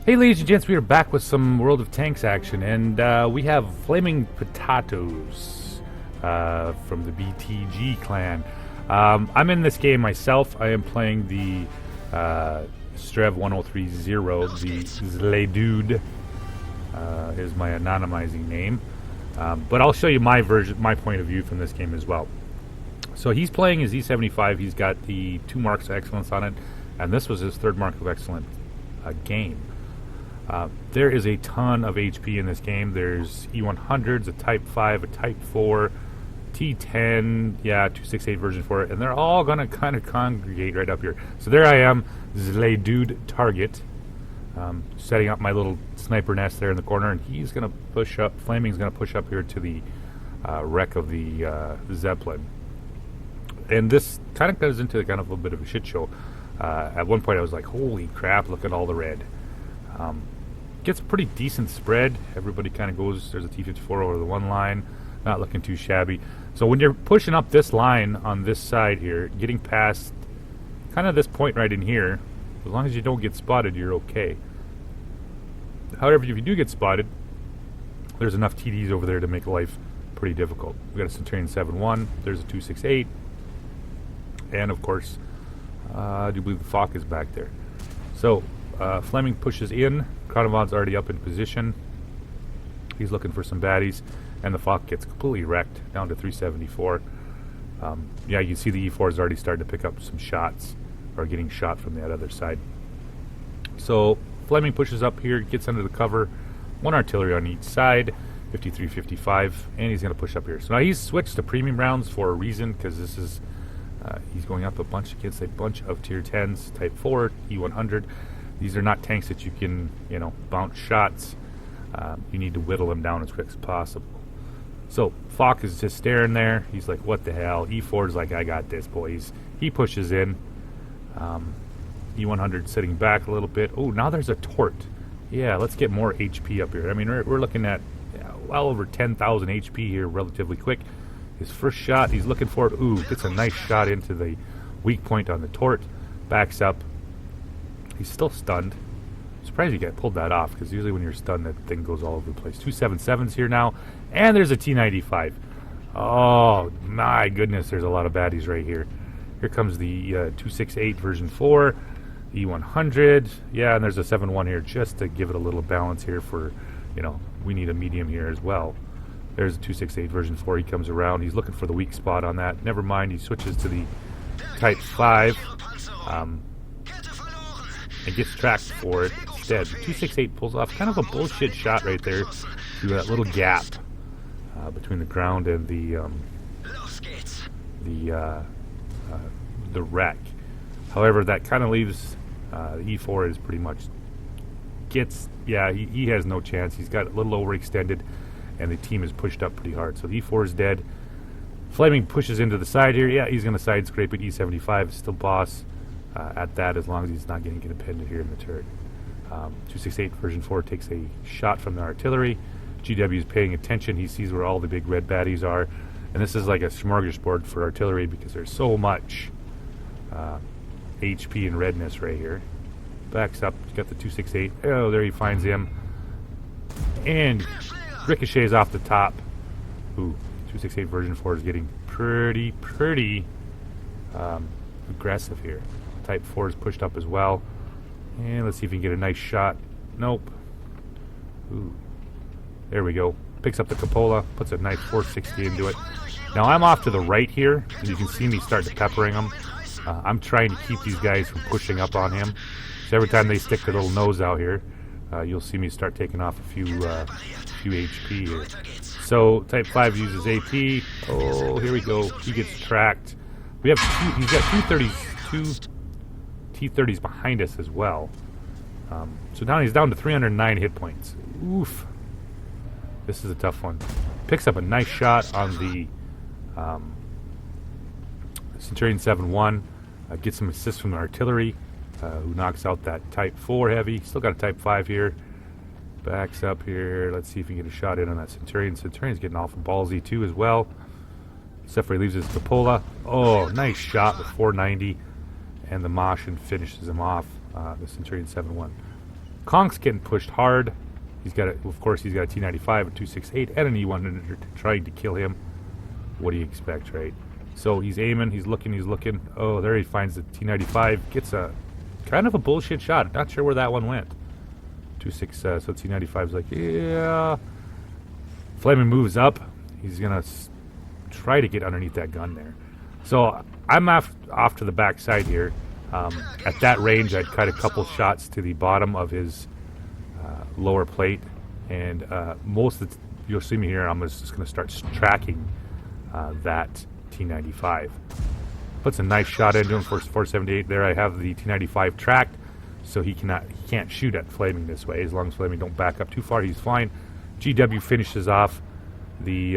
Hey ladies and gents, we are back with some World of Tanks action, and we have Flaming Potatoes from the BTG clan. I'm in this game myself. I am playing the Strev 1030, the Zledude is my anonymizing name. But I'll show you my version, my point of view from this game as well. So he's playing his E-75. He's got the 2 marks of excellence on it, and this was his 3rd mark of excellence game. There is a ton of HP in this game. There's E100s, a Type 5, a Type 4, T10, yeah, 268 version 4, and they're all going to kind of congregate right up here. So there I am, Zledude target, setting up my little sniper nest there in the corner, and he's going to push up, Flamming's going to push up here to the wreck of the Zeppelin. And this kind of goes into kind of a bit of a shit show. At one point I was like, holy crap, look at all the red. Gets a pretty decent spread. Everybody kind of goes, there's a T-54 over the one line, not looking too shabby. So when you're pushing up this line on this side here, getting past kind of this point right in here, as long as you don't get spotted, you're okay. However, if you do get spotted, there's enough TDs over there to make life pretty difficult. We got a Centurion 7-1, there's a 268, and of course, I do believe the Fok is back there. So, Fleming pushes in. Kronovan's already up in position. He's looking for some baddies, and the Fok gets completely wrecked down to 374. Yeah, you can see the E4 is already starting to pick up some shots, or getting shot from that other side. So Fleming pushes up here, gets under the cover. 1 artillery on each side, 53, 55, and he's going to push up here. So now he's switched to premium rounds for a reason, because this is he's going up a bunch against a bunch of tier 10s, Type 4, E100. These are not tanks that you can, you know, bounce shots. You need to whittle them down as quick as possible. So Fok is just staring there. He's like, what the hell? E4 is like, I got this, boys. He pushes in. E100 sitting back a little bit. Oh, now there's a Tort. Yeah, let's get more HP up here. I mean, we're looking at well over 10,000 HP here relatively quick. His first shot, he's looking for it. Ooh, gets a nice shot into the weak point on the Tort. Backs up. He's still stunned. I'm surprised you pulled that off, because usually when you're stunned, that thing goes all over the place. 277's here now, and there's a T95. Oh, my goodness, there's a lot of baddies right here. Here comes the 268 version 4, E100. Yeah, and there's a 7-1 here just to give it a little balance here for, you know, we need a medium here as well. There's a 268 version 4. He comes around. He's looking for the weak spot on that. Never mind, he switches to the Type 5. And gets tracked for it instead. The 268 pulls off kind of a bullshit shot right there through that little gap between the ground and the wreck. However, that kind of leaves the E4 is pretty much gets, yeah, he has no chance. He's got a little overextended, and the team is pushed up pretty hard. So the E4 is dead. Flaming pushes into the side here. Yeah, he's going to side scrape it. E75 is still boss. At that, as long as he's not getting independent here in the turret. 268 version 4 takes a shot from the artillery. GW is paying attention. He sees where all the big red baddies are, and this is like a smorgasbord for artillery because there's so much HP and redness right here. Backs up, got the 268. Oh, there he finds him, and ricochets off the top. Ooh, 268 version 4 is getting pretty aggressive here. Type 4 is pushed up as well. And let's see if we can get a nice shot. Nope. Ooh. There we go. Picks up the cupola, puts a nice 460 into it. Now I'm off to the right here, and you can see me start to peppering them. I'm trying to keep these guys from pushing up on him. So every time they stick their little nose out here, you'll see me start taking off a few HP here. So Type 5 uses AP. Oh, here we go. He gets tracked. We have he's got 232 T30s behind us as well. So now he's down to 309 hit points. Oof. This is a tough one. Picks up a nice shot on the Centurion 7-1. Gets some assist from the artillery, who knocks out that Type 4 heavy. Still got a Type 5 here. Backs up here. Let's see if we can get a shot in on that Centurion. Centurion's getting awful ballsy too as well. Except for he leaves his cupola. Oh, nice shot with 490. And the Martian finishes him off, the Centurion 7-1. Konk's getting pushed hard. He's got, of course, he's got a T-95, a 268, and an E-100 trying to kill him. What do you expect, right? So he's aiming, he's looking. Oh, there he finds the T-95, gets a kind of a bullshit shot. Not sure where that one went. 26, so T-95's like, yeah. Flamming moves up. He's gonna try to get underneath that gun there. So I'm off to the back side here. At that range, I'd cut a couple shots to the bottom of his lower plate, and most of you'll see me here. I'm just going to start tracking that T-95. Puts a nice shot into him for 478. There, I have the T-95 tracked, so he can't shoot at Flamming this way. As long as Flamming don't back up too far, he's fine. GW finishes off the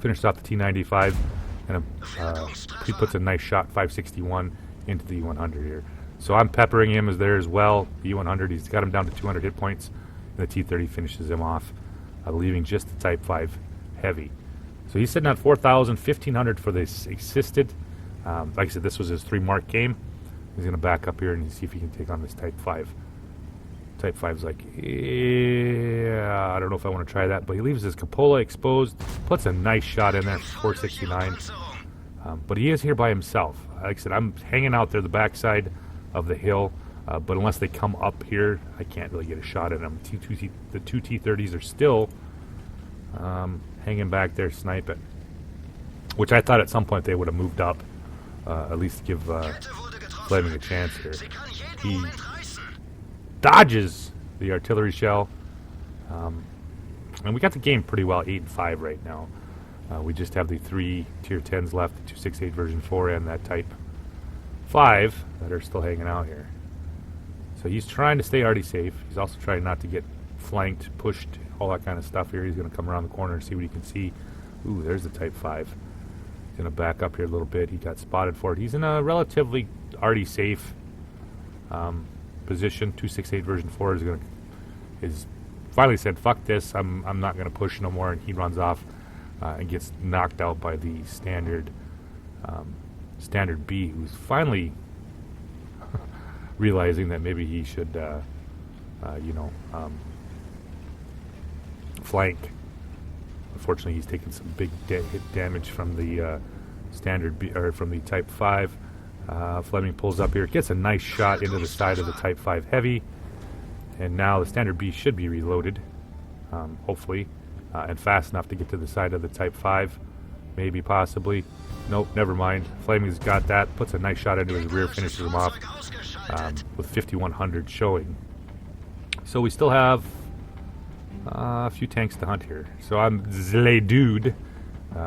T-95. And he puts a nice shot, 561, into the E-100 here. So I'm peppering him as there as well. The E-100, he's got him down to 200 hit points. And the T-30 finishes him off, leaving just the Type 5 Heavy. So he's sitting at 4,000, 1,500 for this assisted. Like I said, this was his 3-mark game. He's going to back up here and see if he can take on this Type 5. Type 5's like, yeah, I don't know if I want to try that, but he leaves his cupola exposed, puts a nice shot in there, 469. But he is here by himself. Like I said, I'm hanging out there the backside of the hill, but unless they come up here, I can't really get a shot at him. The two T-30s are still hanging back there sniping, which I thought at some point they would have moved up, at least to give Flamming a chance here. He dodges the artillery shell, and we got the game pretty well, 8-5 right now. We just have the 3 tier 10s left, the 268 version 4 and that Type 5 that are still hanging out here. So he's trying to stay already safe. He's also trying not to get flanked, pushed, all that kind of stuff here. He's going to come around the corner and see what he can see. Ooh, there's the Type 5. He's going to back up here a little bit. He got spotted for it. He's in a relatively already safe position. 268 version 4 is finally said, fuck this, I'm not going to push no more, and he runs off and gets knocked out by the standard B, who's finally realizing that maybe he should flank. Unfortunately, he's taken some big hit damage from the standard B, or from the Type 5. Flamming pulls up here, gets a nice shot into the side of the Type 5 Heavy, and now the standard B should be reloaded, hopefully, and fast enough to get to the side of the Type 5, maybe, possibly. Nope, never mind. Flamming's got that, puts a nice shot into his rear, finishes him off with 5,100 showing. So we still have a few tanks to hunt here. So Zle Dude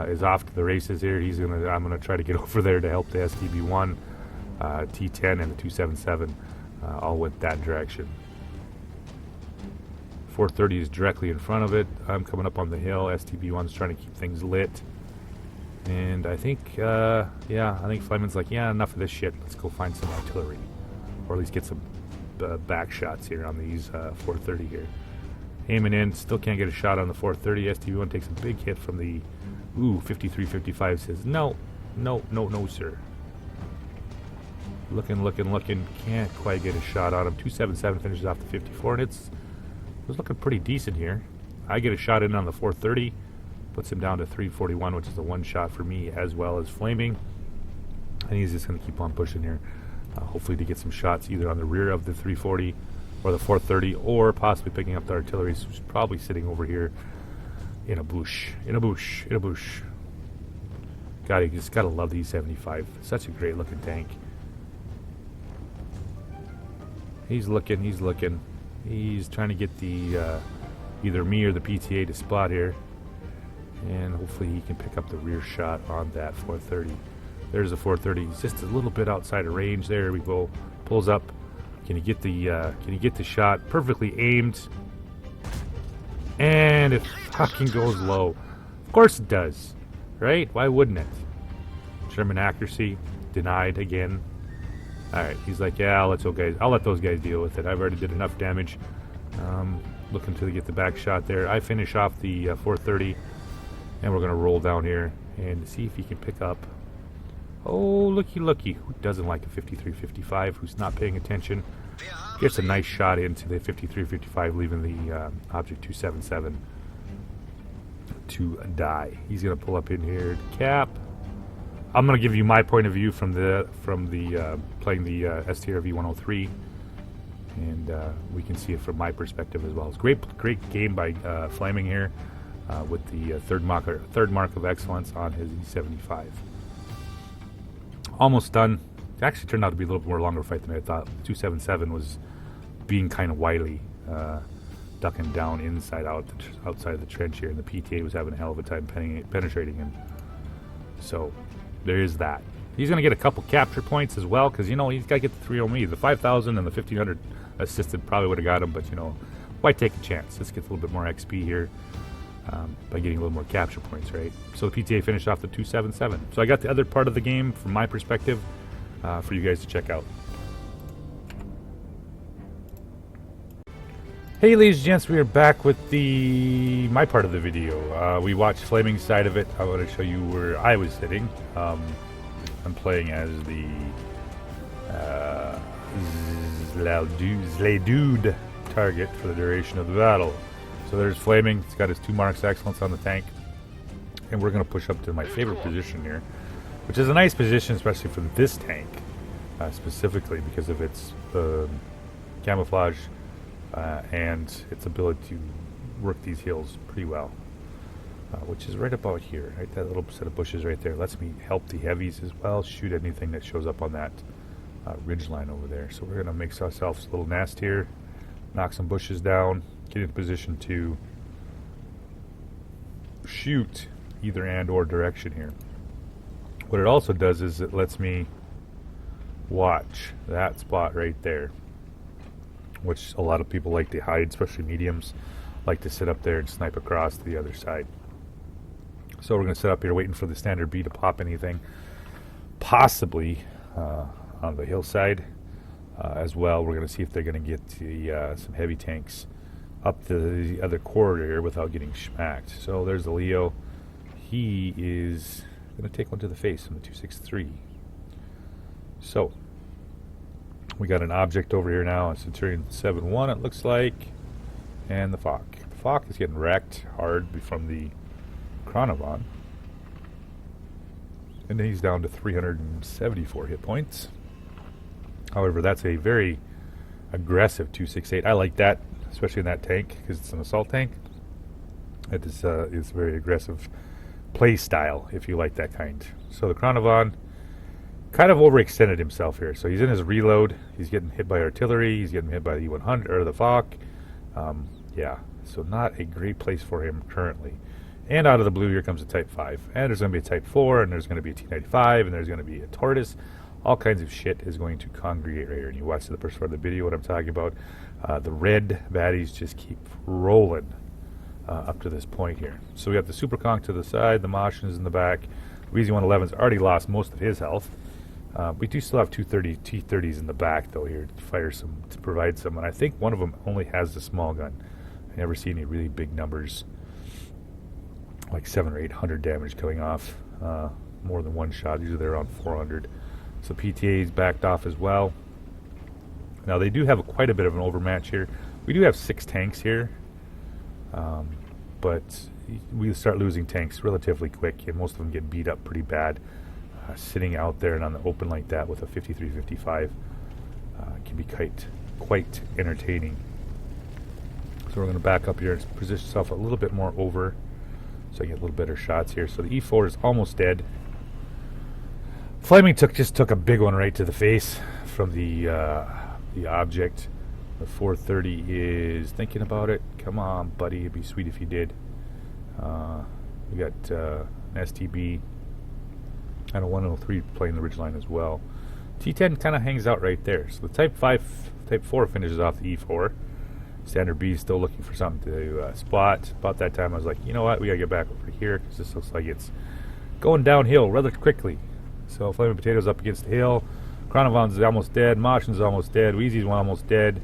is off to the races here. I'm gonna try to get over there to help the STB-1, T-10, and the 277 all went that direction. 430 is directly in front of it. I'm coming up on the hill. STB-1's trying to keep things lit. And I think, I think Fleming's like, yeah, enough of this shit. Let's go find some artillery. Or at least get some back shots here on these 430 here. Aiming in, still can't get a shot on the 430. STB-1 takes a big hit from the 53-55, says, no, sir. Looking, can't quite get a shot on him. 277 finishes off the 54, and it was looking pretty decent here. I get a shot in on the 430, puts him down to 341, which is a one shot for me, as well as Flaming. And he's just going to keep on pushing here, hopefully to get some shots either on the rear of the 340 or the 430, or possibly picking up the artillery, who's probably sitting over here in a bush. God, you just gotta love the E-75. Such a great looking tank. He's looking. He's trying to get the either me or the PTA to spot here, and hopefully he can pick up the rear shot on that 430. There's a 430. He's just a little bit outside of range. There we go. Pulls up. Can you get the shot perfectly aimed? And it fucking goes low. Of course it does, right? Why wouldn't it? German accuracy denied again. All right, he's like, yeah, I'll let those guys deal with it. I've already did enough damage. Looking to get the back shot there. I finish off the 430, and we're gonna roll down here and see if he can pick up. Oh, looky. Who doesn't like a 53-55? Who's not paying attention? Gets a nice shot into the 53-55, leaving the object 277 to die. He's going to pull up in here to cap. I'm going to give you my point of view from the playing the STRV 103, and we can see it from my perspective as well. It's great game by Flamming here with the third mark of excellence on his E-75. Almost done. It actually turned out to be a little bit more longer fight than I thought. 277 was being kind of wily, ducking down outside of the trench here, and the PTA was having a hell of a time penetrating him. So there is that. He's going to get a couple capture points as well, because, you know, he's got to get the 3 MOE. The 5,000 and the 1,500 assisted probably would have got him, but, you know, why take a chance? Let's get a little bit more XP here by getting a little more capture points, right? So the PTA finished off the 277. So I got the other part of the game from my perspective for you guys to check out. Hey ladies and gents, we are back with my part of the video. We watched Flaming's side of it. I want to show you where I was sitting. I'm playing as the Zlaydude target for the duration of the battle. So there's Flaming. He's got his 2 marks excellence on the tank. And we're going to push up to my favorite position here, which is a nice position, especially for this tank, specifically because of its camouflage and its ability to work these hills pretty well, which is right about here, right? That little set of bushes right there lets me help the heavies as well, shoot anything that shows up on that ridge line over there. So we're going to make ourselves a little nest here, knock some bushes down, get in position to shoot either and or direction here. What it also does is it lets me watch that spot right there, which a lot of people like to hide, especially mediums, like to sit up there and snipe across to the other side. So we're going to sit up here waiting for the standard B to pop anything, possibly on the hillside as well. We're going to see if they're going to get some heavy tanks up the other corridor without getting smacked. So there's the Leo. He is going to take one to the face from the 263. So we got an object over here now, a Centurion 7-1 it looks like, and the Fok. The Fok is getting wrecked hard from the Chronovon, and he's down to 374 hit points. However, that's a very aggressive 268. I like that, especially in that tank, because it's an assault tank. It is it's very aggressive play style, if you like that kind. So the Chronovon kind of overextended himself here. So he's in his reload. He's getting hit by artillery. He's getting hit by the E100 or the Fok. Yeah, so not a great place for him currently. And out of the blue, here comes a Type 5. And there's going to be a Type 4, and there's going to be a T95, and there's going to be a Tortoise. All kinds of shit is going to congregate right here. And you watch the first part of the video, what I'm talking about. The red baddies just keep rolling up to this point here. So we got the Super Conch to the side, the Martians in the back. Wheezy 111's already lost most of his health. We do still have 230 T30s in the back, though, here to provide some. And I think one of them only has the small gun. I never see any really big numbers, like 700 or 800 damage coming off more than one shot. Usually they're around 400. So PTA's backed off as well. Now they do have quite a bit of an overmatch here. We do have 6 tanks here, but we start losing tanks relatively quick, and most of them get beat up pretty bad. Sitting out there and on the open like that with a 53-55 can be quite entertaining. So we're going to back up here and position yourself a little bit more over so I get a little better shots here. So the E4 is almost dead. Flaming just took a big one right to the face from the object. The 430 is thinking about it. Come on, buddy. It'd be sweet if you did. We got an STB and a 103 playing the ridgeline as well. T10 kind of hangs out right there. So the Type 4 finishes off the E4. Standard B is still looking for something to spot. About that time I was like, you know what, we gotta get back over here because this looks like it's going downhill rather quickly. So Flaming Potato's up against the hill. Chronovon's almost dead. Martian's almost dead. Wheezy's one almost dead.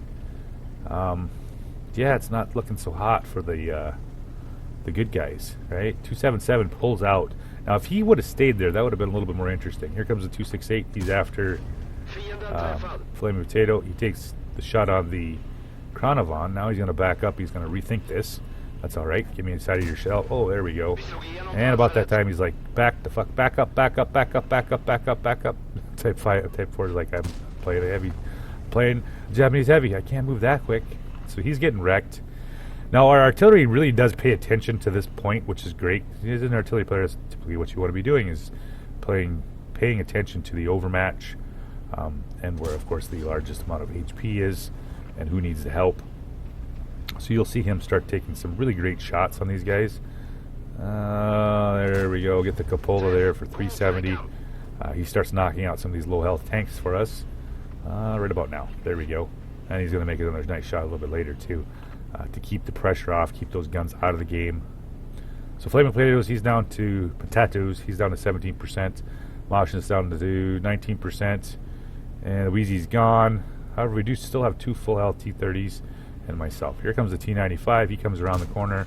Yeah, it's not looking so hot for the good guys, right? 277 pulls out. Now, if he would have stayed there, that would have been a little bit more interesting. Here comes the 268. He's after Flaming Potato. He takes the shot on the Chronovon. Now he's going to back up. He's going to rethink this. That's all right. Get me inside of your shell. Oh, there we go. And about that time, he's like, back the fuck, back up, back up, back up, back up, back up, back up. Type 4 is like, I'm playing a heavy, playing Japanese heavy. I can't move that quick. So he's getting wrecked. Now, our artillery really does pay attention to this point, which is great. As an artillery player, that's typically what you want to be doing is paying attention to the overmatch, and where, of course, the largest amount of HP is, and who needs the help. So you'll see him start taking some really great shots on these guys. There we go. Get the Cupola there for 370. He starts knocking out some of these low health tanks for us. Right about now. There we go. And he's going to make another nice shot a little bit later, too, to keep the pressure off, keep those guns out of the game. So Flaming Potatoes, he's down to Potatoes. He's down to 17%. Moshin's down to 19%. And Wheezy's gone. However, we do still have 2 full health T-30s and myself. Here comes the T-95. He comes around the corner,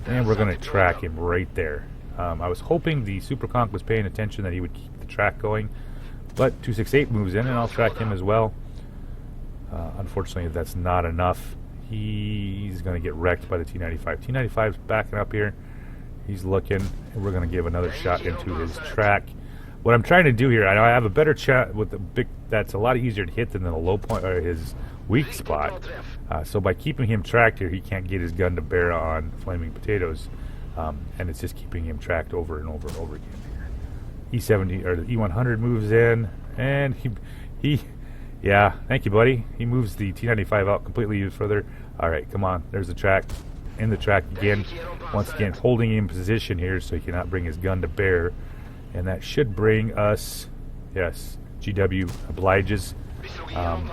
and we're going to track him right there. I was hoping the Super Conch was paying attention, that he would keep the track going, but 268 moves in, and I'll track him as well. Unfortunately, that's not enough. He's going to get wrecked by the T-95. T-95's backing up here. He's looking, and we're going to give another shot into his track. What I'm trying to do here, I have a better shot with the big, that's a lot easier to hit than the low point, or his weak spot. So by keeping him tracked here, he can't get his gun to bear on Flaming Potatoes, and it's just keeping him tracked over and over and over again here. E-70 or the E-100 moves in, and he yeah, thank you, buddy. He moves the T-95 out completely even further. All right, come on. There's the track. In the track again. Once again, holding him in position here so he cannot bring his gun to bear. And that should bring us, yes, GW obliges. And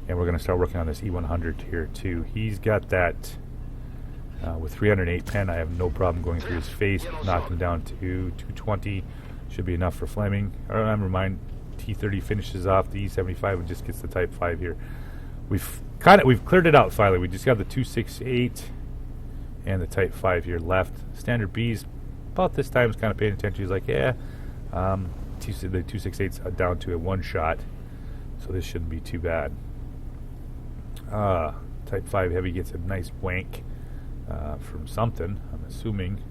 we're going to start working on this E-100 here, too. He's got that with 308 pen. I have no problem going through his face. Knocked him down to 220. Should be enough for Flamming. Or never mind. T-30 finishes off the E-75 and just gets the Type 5 here. We've cleared it out finally. We just got the 268 and the Type 5 here left. Standard B's about this time is kind of paying attention. He's like, yeah, the 268's down to a one shot, so this shouldn't be too bad. Type 5 Heavy gets a nice wank from something. I'm assuming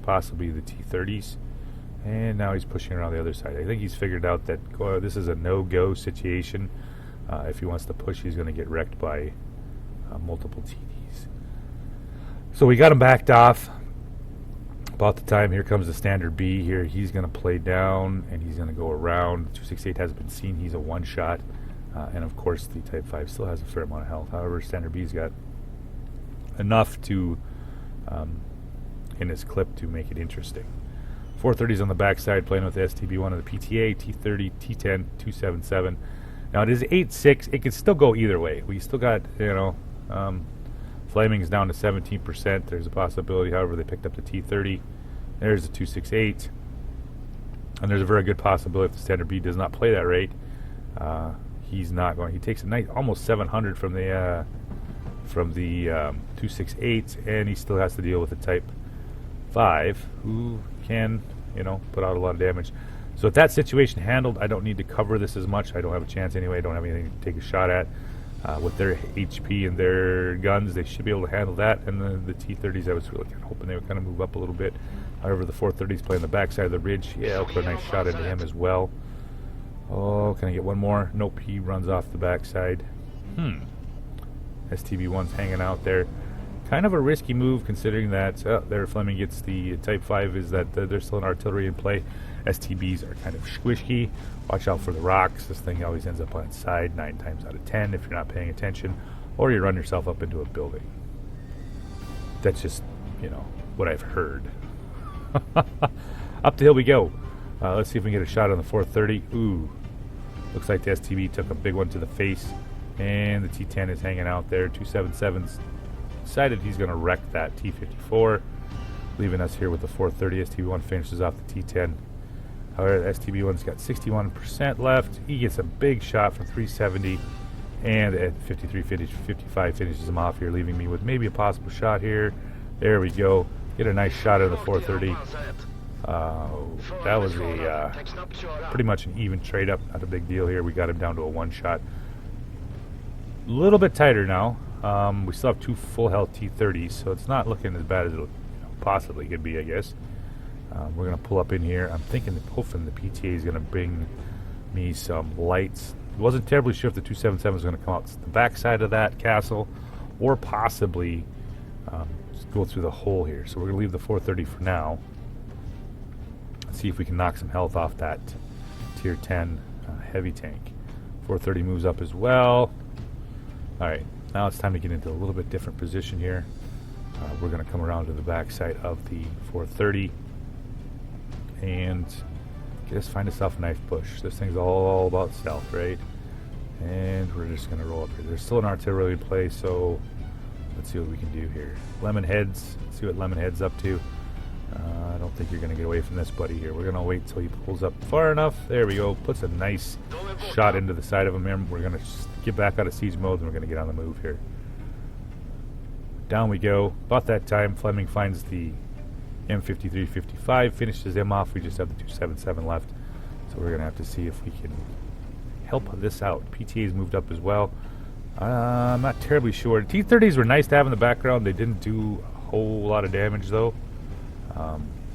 possibly the T-30s. And now he's pushing around the other side. I think he's figured out that this is a no-go situation. If he wants to push, he's going to get wrecked by multiple TDs. So we got him backed off. About the time, here comes the Standard B here. He's going to play down, and he's going to go around. 268 hasn't been seen. He's a one-shot. And, of course, the Type 5 still has a fair amount of health. However, Standard B's got enough to in his clip to make it interesting. 430s on the backside, playing with the STB1 of the PTA, T30, T10, 277. Now, it is 8.6. It could still go either way. We still got, Flaming's down to 17%. There's a possibility, however, they picked up the T30. There's the 268. And there's a very good possibility if the Standard B does not play that rate, he's not going. He takes a nice, almost 700 from the 268, and he still has to deal with the Type 5, who can, put out a lot of damage. So with that situation handled, I don't need to cover this as much. I don't have a chance anyway. I don't have anything to take a shot at. With their HP and their guns, they should be able to handle that. And the T-30s, I was really kind of hoping they would kind of move up a little bit. However, the 430s play on the backside of the ridge. Yeah, I'll put a nice shot into him as well. Oh, can I get one more? Nope, he runs off the backside. STB1's hanging out there. Kind of a risky move considering that there Fleming gets the Type 5 is that there's still an artillery in play. STBs are kind of squishy. Watch out for the rocks. This thing always ends up on its side 9 times out of 10 if you're not paying attention, or you run yourself up into a building. That's just, what I've heard. Up the hill we go. Let's see if we can get a shot on the 430. Ooh. Looks like the STB took a big one to the face, and the T10 is hanging out there. 277's decided he's going to wreck that T54, leaving us here with the 430. STB1 finishes off the T10. However, STB1's got 61% left. He gets a big shot from 370, and at 55 finishes him off here, leaving me with maybe a possible shot here. There we go. Get a nice shot of the 430. That was pretty much an even trade up. Not a big deal here. We got him down to a one shot. little bit tighter now. We still have 2 full health T-30s, so it's not looking as bad as it possibly could be, I guess. We're going to pull up in here. I'm hoping the PTA is going to bring me some lights. Wasn't terribly sure if the 277 was going to come out the back side of that castle, or possibly just go through the hole here. So we're going to leave the 430 for now. Let's see if we can knock some health off that tier 10 heavy tank. 430 moves up as well. Alright, now it's time to get into a little bit different position here. We're going to come around to the back side of the 430 and just find us off a knife push. This thing's all about stealth, right? And we're just going to roll up here. There's still an artillery play, so let's see what we can do here. Lemon heads. Let's see what Lemon head's up to. I don't think you're going to get away from this buddy here. We're going to wait till he pulls up far enough. There we go. Puts a nice shot into the side of him here. We're going to get back out of siege mode and we're going to get on the move here. Down we go. About that time, Fleming finds the M53-55, finishes him off. We just have the 277 left. So we're going to have to see if we can help this out. PTA's moved up as well. I'm not terribly sure. T-30s were nice to have in the background. They didn't do a whole lot of damage though.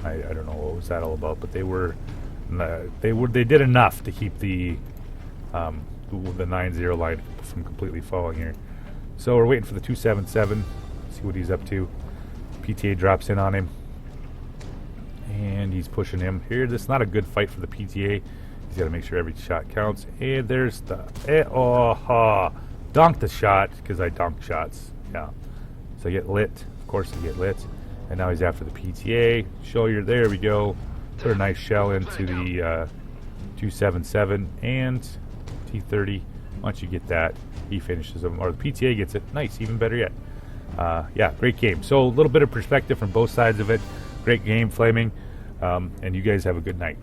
I don't know what was that all about, but they did enough to keep the 9-0 line from completely falling here. So we're waiting for the 277. See what he's up to. PTA drops in on him, and he's pushing him here. This is not a good fight for the PTA. He's got to make sure every shot counts. And there's the donked the shot because I donked shots. Yeah, so I get lit. Of course, I get lit. And now he's after the PTA. There we go. Put a nice shell into the 277 and T-30. Once you get that, he finishes them. Or the PTA gets it. Nice, even better yet. Yeah, great game. So a little bit of perspective from both sides of it. Great game, Flaming. And you guys have a good night.